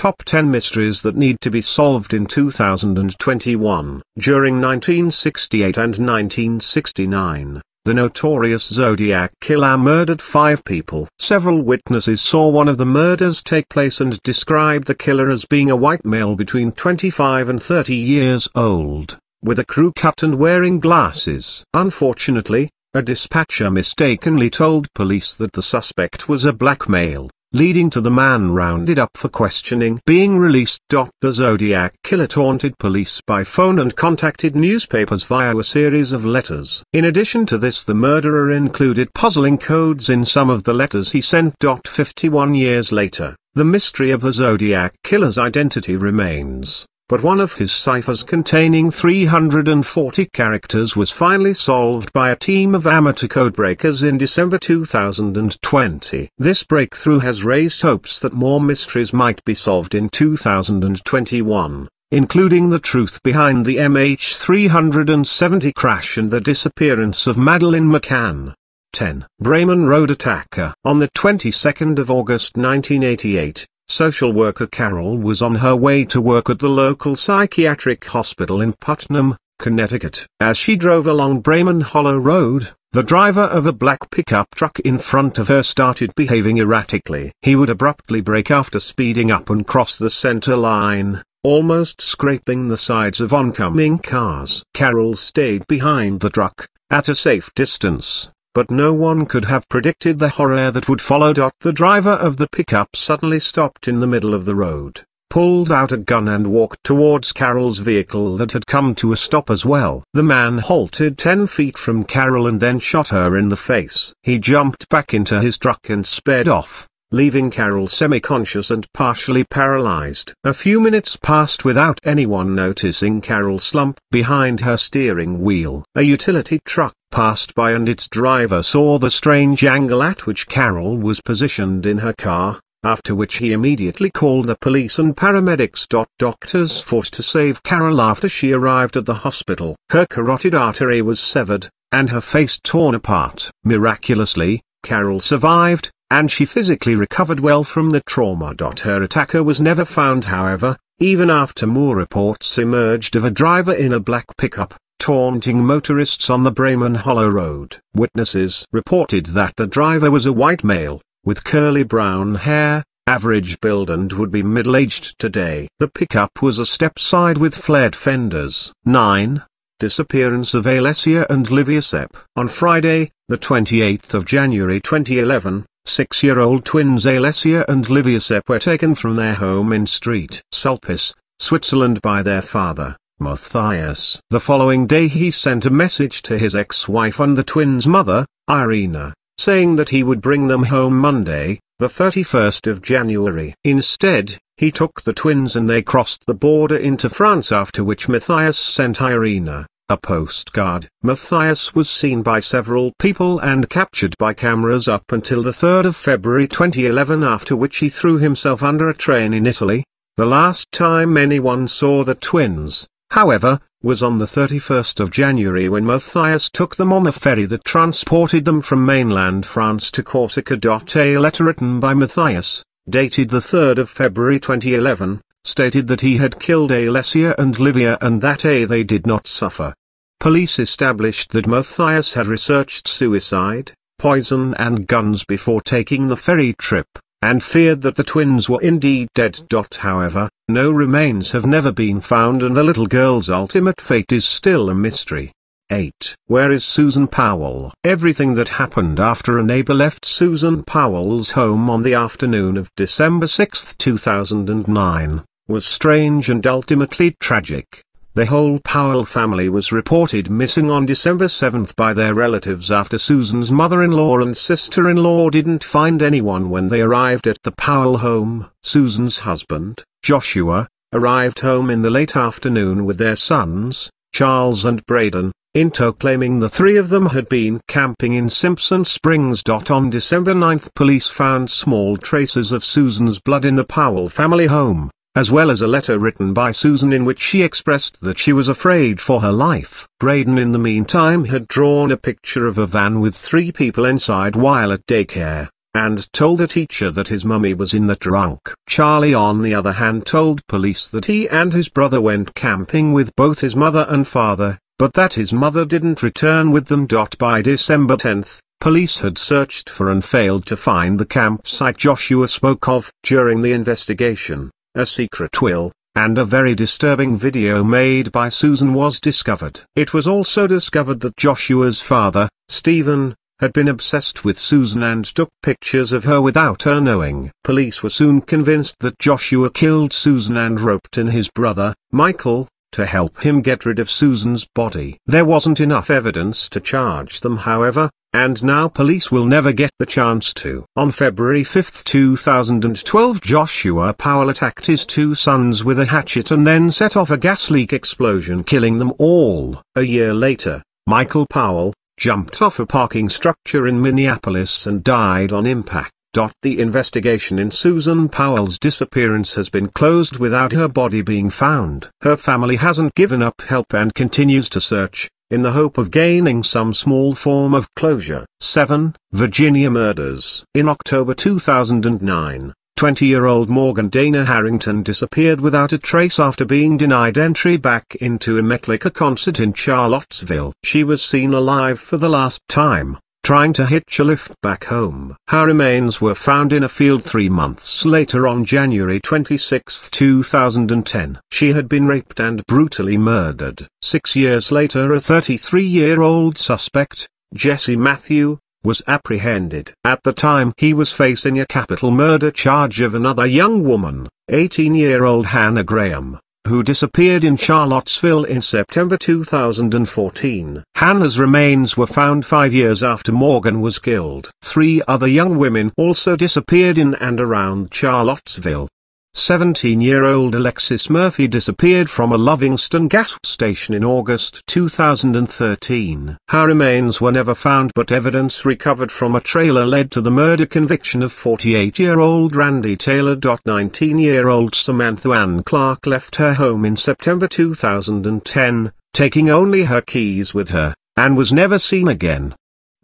Top 10 Mysteries That Need to Be Solved in 2021. During 1968 and 1969, the notorious Zodiac Killer murdered 5 people. Several witnesses saw one of the murders take place and described the killer as being a white male between 25 and 30 years old, with a crew cut and wearing glasses. Unfortunately, a dispatcher mistakenly told police that the suspect was a black male, leading to the man rounded up for questioning being released. The Zodiac Killer taunted police by phone and contacted newspapers via a series of letters. In addition to this, the murderer included puzzling codes in some of the letters he sent. 51 years later, the mystery of the Zodiac Killer's identity remains, but one of his ciphers containing 340 characters was finally solved by a team of amateur codebreakers in December 2020. This breakthrough has raised hopes that more mysteries might be solved in 2021, including the truth behind the MH370 crash and the disappearance of Madeleine McCann. 10. Bremen road attacker. On the 22nd of August 1988, social worker Carol was on her way to work at the local psychiatric hospital in Putnam, Connecticut. As she drove along Bremen Hollow Road, the driver of a black pickup truck in front of her started behaving erratically. He would abruptly brake after speeding up and cross the center line, almost scraping the sides of oncoming cars. Carol stayed behind the truck, at a safe distance, but no one could have predicted the horror that would follow. The driver of the pickup suddenly stopped in the middle of the road, pulled out a gun and walked towards Carol's vehicle that had come to a stop as well. The man halted 10 feet from Carol and then shot her in the face. He jumped back into his truck and sped off, leaving Carol semi-conscious and partially paralyzed. A few minutes passed without anyone noticing Carol slumped behind her steering wheel. A utility truck passed by and its driver saw the strange angle at which Carol was positioned in her car, after which he immediately called the police and paramedics. Doctors fought to save Carol after she arrived at the hospital. Her carotid artery was severed, and her face torn apart. Miraculously, Carol survived, and she physically recovered well from the trauma. Her attacker was never found, however, even after more reports emerged of a driver in a black pickup taunting motorists on the Bremen Hollow Road. Witnesses reported that the driver was a white male, with curly brown hair, average build and would be middle-aged today. The pickup was a step-side with flared fenders. 9. Disappearance of Alessia and Olivia Sepp. On Friday, the 28th of January 2011, 6-year-old twins Alessia and Olivia Sepp were taken from their home in St. Sulpice, Switzerland by their father, Matthias. The following day he sent a message to his ex-wife and the twins' mother, Irina, saying that he would bring them home Monday, the 31st of January. Instead, he took the twins and they crossed the border into France, after which Matthias sent Irina a postcard. Matthias was seen by several people and captured by cameras up until the 3rd of February 2011, after which he threw himself under a train in Italy. The last time anyone saw the twins, however, was on the 31st of January when Matthias took them on a ferry that transported them from mainland France to Corsica. A letter written by Matthias, dated the 3rd of February 2011, stated that he had killed Alessia and Olivia and that they did not suffer. Police established that Matthias had researched suicide, poison and guns before taking the ferry trip, and feared that the twins were indeed dead. However, no remains have never been found and the little girl's ultimate fate is still a mystery. 8. Where is Susan Powell? Everything that happened after a neighbor left Susan Powell's home on the afternoon of December 6, 2009, was strange and ultimately tragic. The whole Powell family was reported missing on December 7 by their relatives after Susan's mother-in-law and sister-in-law didn't find anyone when they arrived at the Powell home. Susan's husband, Joshua, arrived home in the late afternoon with their sons, Charles and Braden, in tow, claiming the three of them had been camping in Simpson Springs. On December 9, police found small traces of Susan's blood in the Powell family home, as well as a letter written by Susan in which she expressed that she was afraid for her life. Braden in the meantime had drawn a picture of a van with 3 people inside while at daycare, and told a teacher that his mummy was in the trunk. Charlie on the other hand told police that he and his brother went camping with both his mother and father, but that his mother didn't return with them. By December 10, police had searched for and failed to find the campsite Joshua spoke of. During the investigation, a secret will, and a very disturbing video made by Susan was discovered. It was also discovered that Joshua's father, Stephen, had been obsessed with Susan and took pictures of her without her knowing. Police were soon convinced that Joshua killed Susan and roped in his brother, Michael, to help him get rid of Susan's body. There wasn't enough evidence to charge them, however, and now police will never get the chance to. On February 5, 2012, Joshua Powell attacked his two sons with a hatchet and then set off a gas leak explosion, killing them all. A year later, Michael Powell jumped off a parking structure in Minneapolis and died on impact. The investigation in Susan Powell's disappearance has been closed without her body being found. Her family hasn't given up help and continues to search, in the hope of gaining some small form of closure. 7. Virginia murders. In October 2009, 20-year-old Morgan Dana Harrington disappeared without a trace after being denied entry back into a Metallica concert in Charlottesville. She was seen alive for the last time, trying to hitch a lift back home. Her remains were found in a field 3 months later on January 26, 2010. She had been raped and brutally murdered. 6 years later, a 33-year-old suspect, Jesse Matthew, was apprehended. At the time, he was facing a capital murder charge of another young woman, 18-year-old Hannah Graham, who disappeared in Charlottesville in September 2014. Hannah's remains were found 5 years after Morgan was killed. 3 other young women also disappeared in and around Charlottesville. 17-year-old Alexis Murphy disappeared from a Lovingston gas station in August 2013. Her remains were never found, but evidence recovered from a trailer led to the murder conviction of 48-year-old Randy Taylor. 19-year-old Samantha Ann Clark left her home in September 2010, taking only her keys with her, and was never seen again.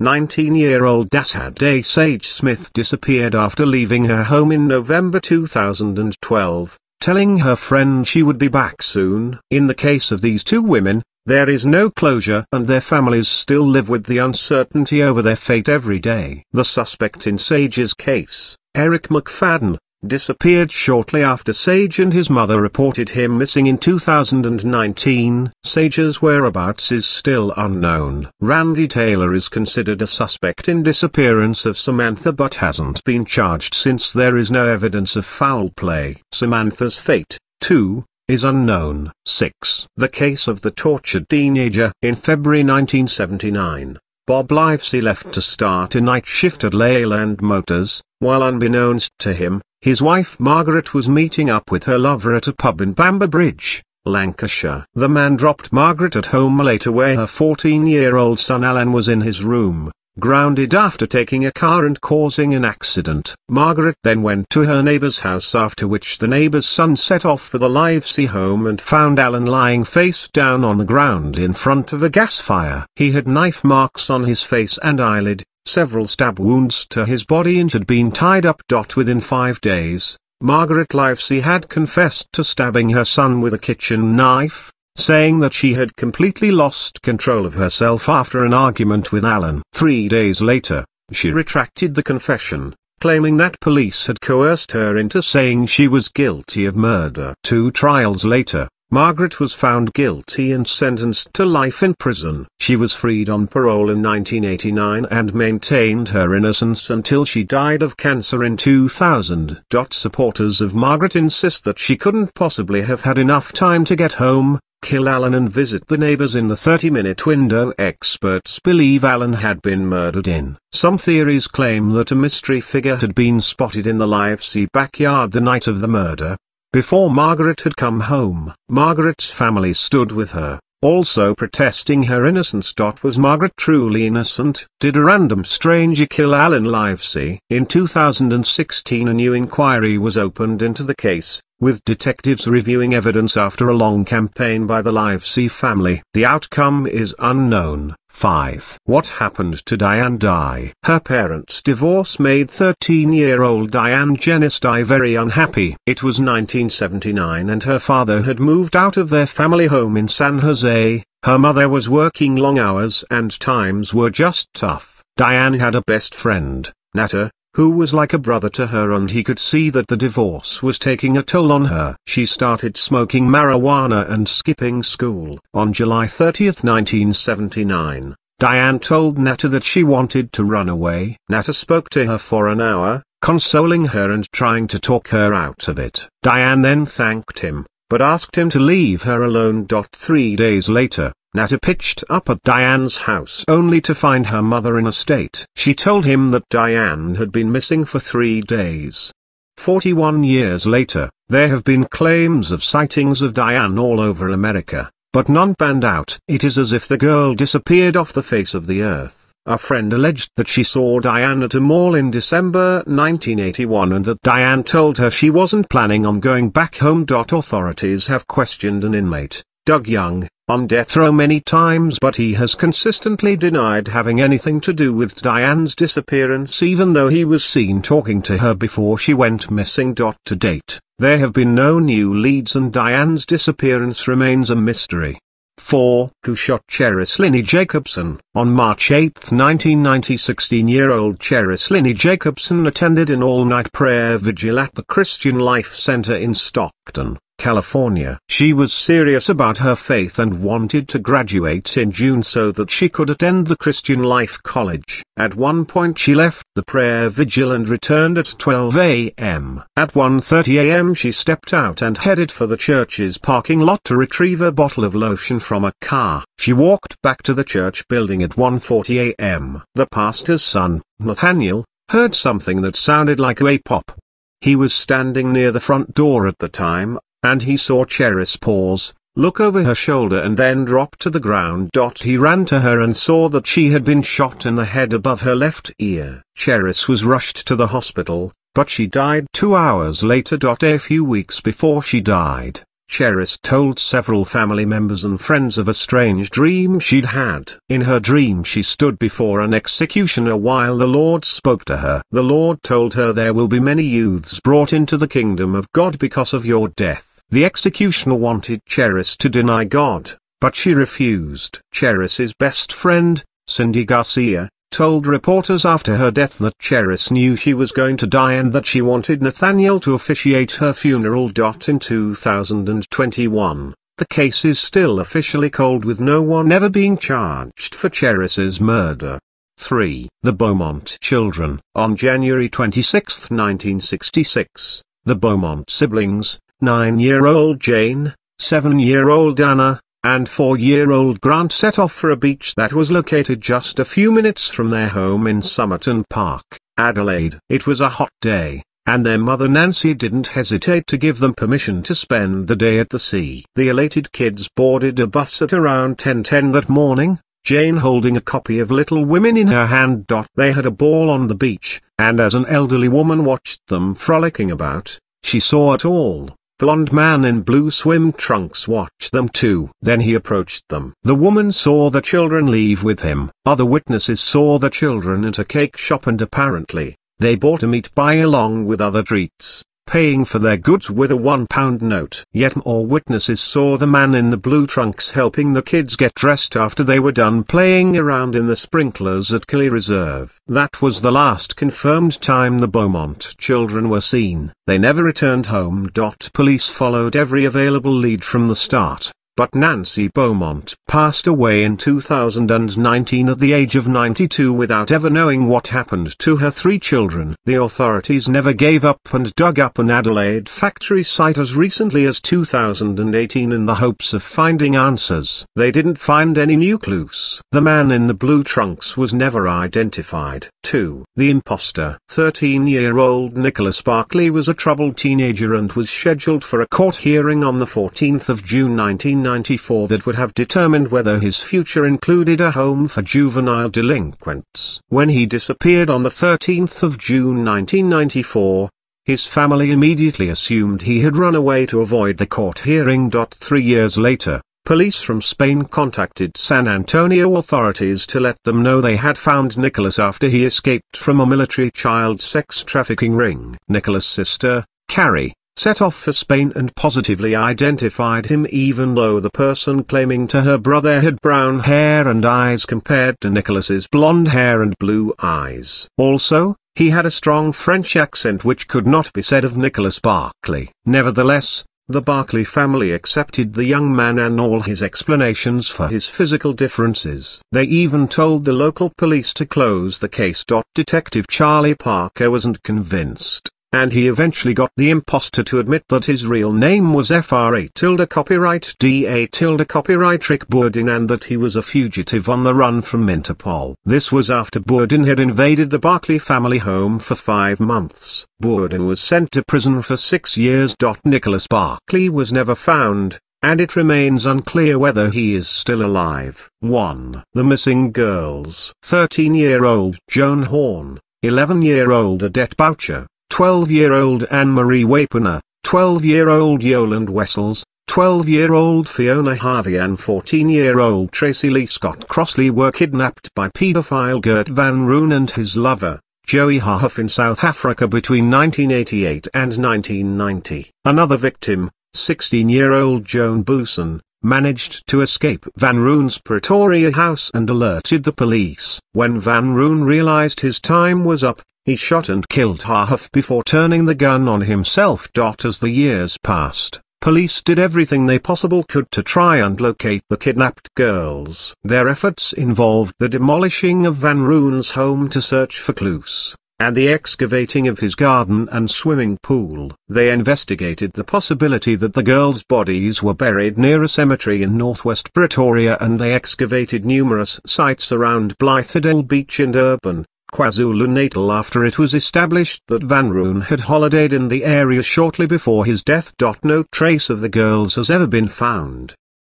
19-year-old Dasad Sage Smith disappeared after leaving her home in November 2012, telling her friend she would be back soon. In the case of these 2 women, there is no closure and their families still live with the uncertainty over their fate every day. The suspect in Sage's case, Eric McFadden, disappeared shortly after Sage and his mother reported him missing in 2019. Sage's whereabouts is still unknown. Randy Taylor is considered a suspect in disappearance of Samantha but hasn't been charged since there is no evidence of foul play. Samantha's fate, too, is unknown. 6. The case of the tortured teenager. In February 1979, Bob Livesey left to start a night shift at Leyland Motors, while unbeknownst to him, his wife Margaret was meeting up with her lover at a pub in Bamber Bridge, Lancashire. The man dropped Margaret at home later where her 14-year-old son Alan was in his room, grounded after taking a car and causing an accident. Margaret then went to her neighbor's house, after which the neighbor's son set off for the Livesey home and found Alan lying face down on the ground in front of a gas fire. He had knife marks on his face and eyelid, several stab wounds to his body, and had been tied up. Within 5 days, Margaret Livesey had confessed to stabbing her son with a kitchen knife, saying that she had completely lost control of herself after an argument with Alan. 3 days later, she retracted the confession, claiming that police had coerced her into saying she was guilty of murder. 2 trials later, Margaret was found guilty and sentenced to life in prison. She was freed on parole in 1989 and maintained her innocence until she died of cancer in 2000. Supporters of Margaret insist that she couldn't possibly have had enough time to get home, kill Alan and visit the neighbors in the 30-minute window experts believe Alan had been murdered in. Some theories claim that a mystery figure had been spotted in the Livesey backyard the night of the murder, before Margaret had come home. Margaret's family stood with her, also protesting her innocence. Was Margaret truly innocent? Did a random stranger kill Alan Livesey? In 2016 a new inquiry was opened into the case, with detectives reviewing evidence after a long campaign by the Livesey family. The outcome is unknown. 5. What happened to Diane Dye? Her parents' divorce made 13-year-old Diane Janice Dye very unhappy. It was 1979 and her father had moved out of their family home in San Jose. Her mother was working long hours and times were just tough. Diane had a best friend, Nata, who was like a brother to her, and he could see that the divorce was taking a toll on her. She started smoking marijuana and skipping school. On July 30, 1979, Diane told Nata that she wanted to run away. Nata spoke to her for an hour, consoling her and trying to talk her out of it. Diane then thanked him, but asked him to leave her alone. 3 days later, Nata pitched up at Diane's house only to find her mother in a state. She told him that Diane had been missing for 3 days. 41 years later, there have been claims of sightings of Diane all over America, but none panned out. It is as if the girl disappeared off the face of the earth. A friend alleged that she saw Diane at a mall in December 1981 and that Diane told her she wasn't planning on going back home. Authorities have questioned an inmate, Doug Young, on death row many times, but he has consistently denied having anything to do with Diane's disappearance, even though he was seen talking to her before she went missing. To date, there have been no new leads and Diane's disappearance remains a mystery. 4. Who shot Cherish Linny Jacobson? On March 8, 1990, 16-year-old Cherish Linny Jacobson attended an all-night prayer vigil at the Christian Life Center in Stockton, California. She was serious about her faith and wanted to graduate in June so that she could attend the Christian Life College. At one point she left the prayer vigil and returned at 12 a.m. At 1:30 a.m. she stepped out and headed for the church's parking lot to retrieve a bottle of lotion from a car. She walked back to the church building at 1:40 a.m. The pastor's son, Nathaniel, heard something that sounded like a pop. He was standing near the front door at the time, and he saw Cherish pause, look over her shoulder and then drop to the ground. He ran to her and saw that she had been shot in the head above her left ear. Cherish was rushed to the hospital, but she died 2 hours later. A few weeks before she died, Cherish told several family members and friends of a strange dream she'd had. In her dream she stood before an executioner while the Lord spoke to her. The Lord told her, there will be many youths brought into the kingdom of God because of your death. The executioner wanted Cherish to deny God, but she refused. Cherish's best friend, Cindy Garcia, told reporters after her death that Cherish knew she was going to die and that she wanted Nathaniel to officiate her funeral. In 2021, the case is still officially cold with no one ever being charged for Cherish's murder. 3. The Beaumont children. On January 26, 1966, the Beaumont siblings, 9-year-old Jane, 7-year-old Anna, and 4-year-old Grant set off for a beach that was located just a few minutes from their home in Somerton Park, Adelaide. It was a hot day, and their mother Nancy didn't hesitate to give them permission to spend the day at the sea. The elated kids boarded a bus at around 10:10 that morning, Jane holding a copy of Little Women in her hand. They had a ball on the beach, and as an elderly woman watched them frolicking about, she saw it all. Blonde man in blue swim trunks watched them too. Then he approached them. The woman saw the children leave with him. Other witnesses saw the children at a cake shop and apparently, they bought a meat pie along with other treats, paying for their goods with a £1 note. Yet more witnesses saw the man in the blue trunks helping the kids get dressed after they were done playing around in the sprinklers at Killy Reserve. That was the last confirmed time the Beaumont children were seen. They never returned home. Police followed every available lead from the start, but Nancy Beaumont passed away in 2019 at the age of 92 without ever knowing what happened to her 3 children. The authorities never gave up and dug up an Adelaide factory site as recently as 2018 in the hopes of finding answers. They didn't find any new clues. The man in the blue trunks was never identified. 2. The Impostor. 13-year-old Nicholas Barkley was a troubled teenager and was scheduled for a court hearing on the 14th of June 1994 that would have determined whether his future included a home for juvenile delinquents. When he disappeared on the 13th of June 1994, his family immediately assumed he had run away to avoid the court hearing. 3 years later, Police from Spain contacted San Antonio authorities to let them know they had found Nicholas after he escaped from a military child sex trafficking ring. Nicholas' sister, Carrie, set off for Spain and positively identified him, even though the person claiming to her brother had brown hair and eyes compared to Nicholas's blonde hair and blue eyes. Also, he had a strong French accent which could not be said of Nicholas Barkley. Nevertheless, the Barkley family accepted the young man and all his explanations for his physical differences. They even told the local police to close the case. Detective Charlie Parker wasn't convinced, and he eventually got the imposter to admit that his real name was FRA copyright DA copyright Rick Bourdin, and that he was a fugitive on the run from Interpol. This was after Bourdin had invaded the Barkley family home for 5 months. Bourdin was sent to prison for 6 years. Nicholas Barkley was never found, and it remains unclear whether he is still alive. 1. The missing girls. 13-year-old Joan Horn, 11-year-old Odette Boucher, 12-year-old Anne-Marie Wapener, 12-year-old Yolande Wessels, 12-year-old Fiona Harvey and 14-year-old Tracy Lee Scott Crossley were kidnapped by paedophile Gert Van Roon and his lover, Joey Hahuff, in South Africa between 1988 and 1990. Another victim, 16-year-old Joan Booson, managed to escape Van Roon's Pretoria house and alerted the police. When Van Roon realized his time was up, he shot and killed Hahuff before turning the gun on himself. As the years passed, police did everything they possibly could to try and locate the kidnapped girls. Their efforts involved the demolishing of Van Roon's home to search for clues, and the excavating of his garden and swimming pool. They investigated the possibility that the girls' bodies were buried near a cemetery in northwest Pretoria, and they excavated numerous sites around Blythedale Beach in Durban, KwaZulu-Natal, after it was established that Van Roon had holidayed in the area shortly before his death. No trace of the girls has ever been found.